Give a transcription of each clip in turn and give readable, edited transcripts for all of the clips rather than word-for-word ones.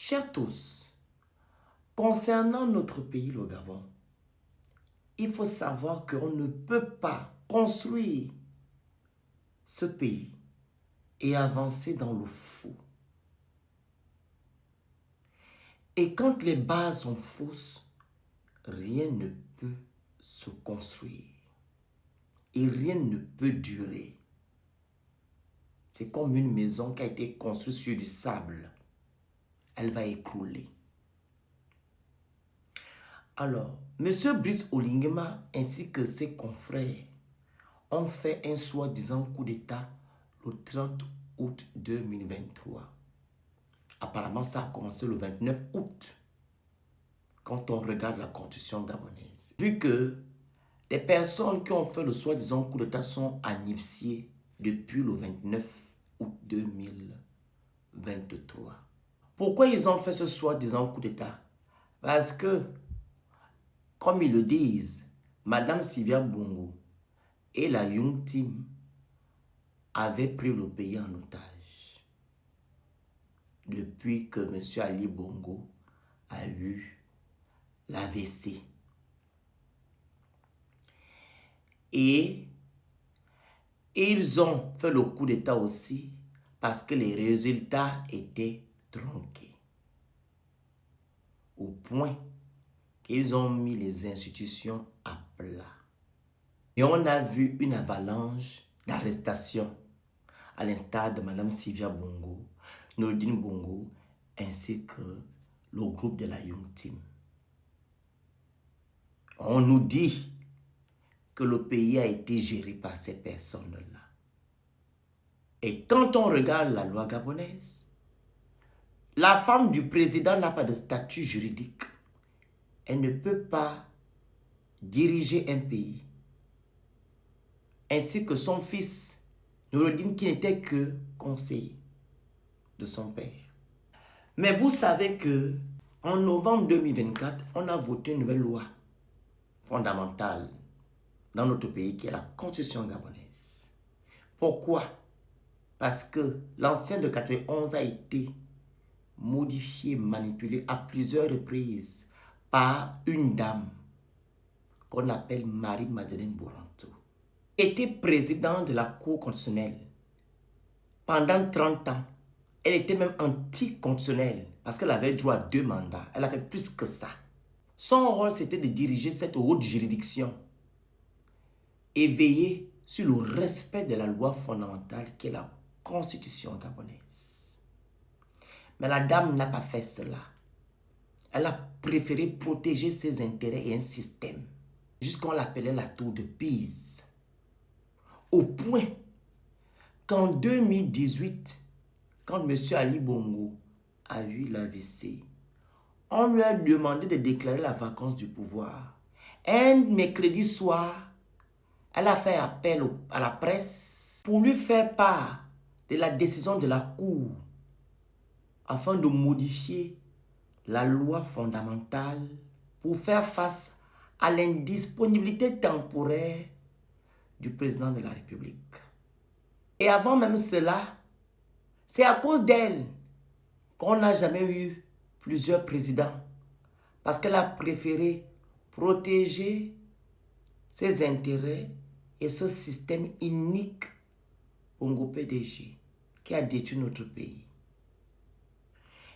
Chers tous, concernant notre pays, le Gabon, il faut savoir qu'on ne peut pas construire ce pays et avancer dans le faux. Et quand les bases sont fausses, rien ne peut se construire et rien ne peut durer. C'est comme une maison qui a été construite sur du sable. Elle va écrouler. Alors, M. Brice Oligui ainsi que ses confrères ont fait un soi-disant coup d'État le 30 août 2023. Apparemment, ça a commencé le 29 août, quand on regarde la constitution gabonaise. Vu que les personnes qui ont fait le soi-disant coup d'État sont amnistiées depuis le 29 août 2023. Pourquoi ils ont fait ce soi-disant coup d'État? Parce que, comme ils le disent, Madame Sylvia Bongo et la Young Team avaient pris le pays en otage depuis que M. Ali Bongo a eu l'AVC. Et ils ont fait le coup d'État aussi parce que les résultats étaient tronqués. Au point qu'ils ont mis les institutions à plat. Et on a vu une avalanche d'arrestations à l'instar de Mme Sylvia Bongo, Nourdine Bongo, ainsi que le groupe de la Young Team. On nous dit que le pays a été géré par ces personnes-là. Et quand on regarde la loi gabonaise, la femme du président n'a pas de statut juridique. Elle ne peut pas diriger un pays. Ainsi que son fils, Noureddine, qui n'était que conseiller de son père. Mais vous savez que en novembre 2024, on a voté une nouvelle loi fondamentale dans notre pays qui est la constitution gabonaise. Pourquoi? Parce que l'ancienne de 91 a été modifiée, manipulée à plusieurs reprises par une dame qu'on appelle Marie-Madeleine Bouranto. Était présidente de la Cour constitutionnelle pendant 30 ans. Elle était même anticonstitutionnelle parce qu'elle avait droit à 2 mandats. Elle avait plus que ça. Son rôle, c'était de diriger cette haute juridiction et veiller sur le respect de la loi fondamentale qui est la constitution gabonaise. Mais la dame n'a pas fait cela. Elle a préféré protéger ses intérêts et un système. Jusqu'on l'appelait la tour de Pise. Au point qu'en 2018, quand M. Ali Bongo a eu l'AVC, on lui a demandé de déclarer la vacance du pouvoir. Un mercredi soir, elle a fait appel à la presse pour lui faire part de la décision de la Cour afin de modifier la loi fondamentale pour faire face à l'indisponibilité temporaire du président de la République. Et avant même cela, c'est à cause d'elle qu'on n'a jamais eu plusieurs présidents. Parce qu'elle a préféré protéger ses intérêts et ce système inique Bongo PDG qui a détruit notre pays.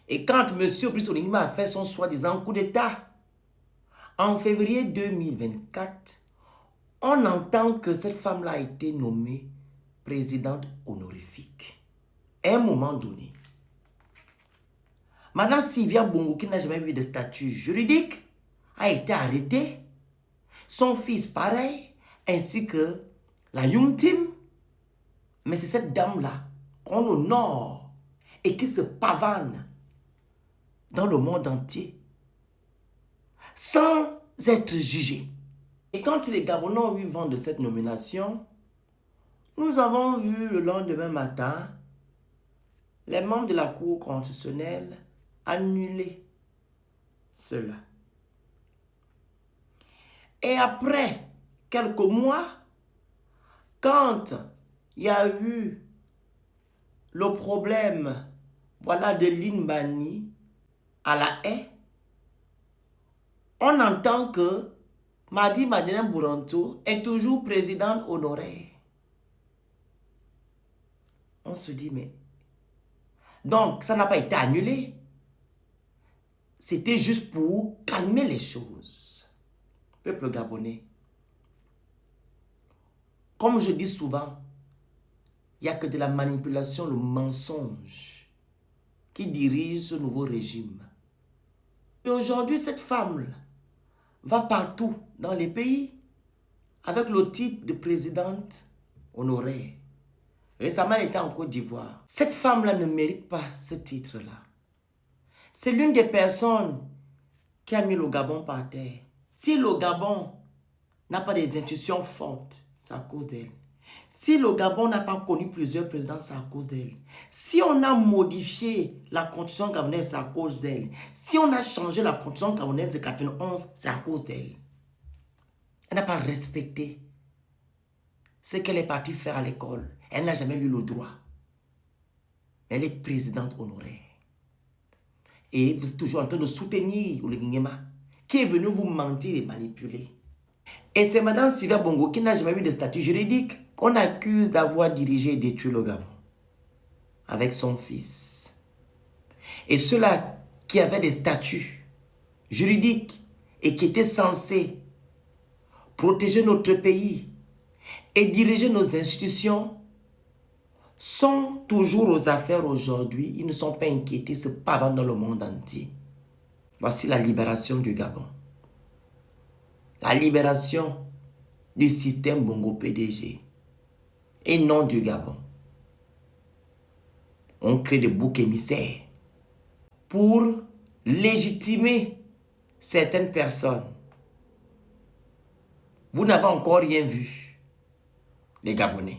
Et quand M. Brice Oligui a fait son soi-disant coup d'État, en février 2024, on entend que cette femme-là a été nommée présidente honorifique. À un moment donné, Madame Sylvia Bongo, qui n'a jamais eu de statut juridique, a été arrêtée. Son fils, pareil, ainsi que la Young Team. Mais c'est cette dame-là qu'on honore et qui se pavane dans le monde entier sans être jugée. Et quand les Gabonais ont eu vent de cette nomination, nous avons vu le lendemain matin les membres de la Cour constitutionnelle annuler cela. Et après quelques mois, quand il y a eu le problème, voilà, de Lynn Bani, à la haie, on entend que Madi Madeleine Bouranto est toujours présidente honoraire. On se dit, mais... Donc, ça n'a pas été annulé. C'était juste pour calmer les choses. Peuple gabonais. Comme je dis souvent, il n'y a que de la manipulation, le mensonge qui dirige ce nouveau régime. Et aujourd'hui, cette femme va partout dans les pays avec le titre de présidente honoraire. Récemment, elle était en Côte d'Ivoire. Cette femme-là ne mérite pas ce titre-là. C'est l'une des personnes qui a mis le Gabon par terre. Si le Gabon n'a pas des institutions fortes, c'est à cause d'elle. Si le Gabon n'a pas connu plusieurs présidents, c'est à cause d'elle. Si on a modifié la constitution gabonaise, c'est à cause d'elle. Si on a changé la constitution gabonaise de 91, c'est à cause d'elle. Elle n'a pas respecté ce qu'elle est partie faire à l'école. Elle n'a jamais lu le droit. Elle est présidente honoraire. Et vous êtes toujours en train de soutenir le Nguema, qui est venu vous mentir et manipuler. Et c'est Madame Sylvia Bongo qui n'a jamais eu de statut juridique qu'on accuse d'avoir dirigé et détruit le Gabon avec son fils. Et ceux-là qui avaient des statuts juridiques et qui étaient censés protéger notre pays et diriger nos institutions sont toujours aux affaires aujourd'hui. Ils ne sont pas inquiétés, se pavent dans le monde entier. Voici la libération du Gabon. La libération du système Bongo PDG et non du Gabon. On crée des boucs émissaires pour légitimer certaines personnes. Vous n'avez encore rien vu, les Gabonais.